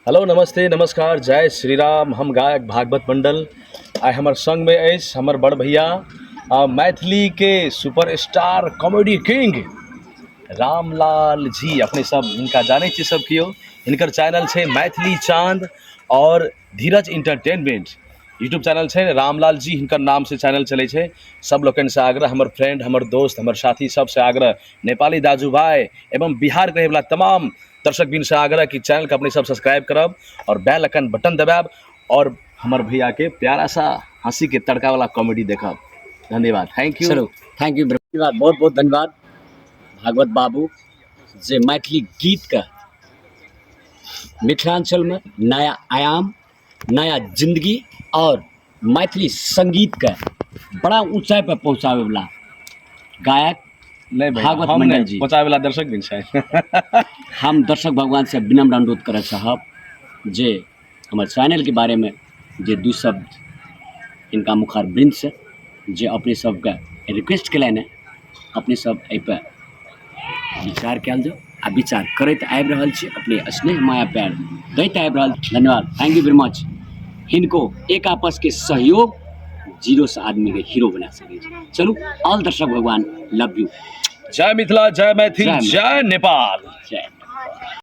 Hello नमस्ते नमस्कार जय श्री राम। हम गायक भागवत मंडल आइ हमर संग में अछि हमर बड़ भैया मैथिली के superstar comedy king Ramlal ji. अपने सब हिनका जानै छियै सब कियो। हिनकर चैनल छै मैथिली चाँद और धीरज इंटरटेनमेंट यूट्यूब चैनल छै रामलाल जी हिनकर नाम से चैनल चलै छै। सब लोकनि से आग्रह, हमर फ्रेंड, हमर दोस्त, हमर साथी सबसे आग्रह, नेपाली दाजू भाई एवं बिहार के रहने वाला तमाम दर्शक बिन से आग्रह कि चैनल के अपने सब सब्सक्राइब करब और बेल आइकन बटन दबाब और हमर भैया के प्यारा सा हंसी के तड़का वाला कॉमेडी देखब। धन्यवाद, थैंक यू। चलो थैंक यू, बहुत बहुत धन्यवाद भागवत बाबू जे मैथिली गीत का मिथिलांचल में नया आयाम, नया जिंदगी और मैथिली संगीत का बड़ा ऊंचाई पर पहुंचावे वाला गायक नहीं भाई, भागवत हम मंडल नहीं जी। पहुंचावे वाला दर्शक बिन छै। हम दर्शक भगवान से विनम्र अनुरोध करे साहब जे हमारे चैनल के बारे में जे दू शब्द इनका मुखार वृंद से जे अपने सबके रिक्वेस्ट कयलनि अपने सब एहि पर विचार कयल जाओ आ विचार करैत आबि रहल छी, अपने स्नेह माया प्यार दैत आबि रहल। धन्यवाद, थैंक यू वेरी मच। हिनको एक आपस के सहयोग जीरो से आदमी के हीरो बना सके। चलू ऑल दर्शक भगवान लव यू। जय मिथिला, जय मैथिल, जय जय नेपाल। जय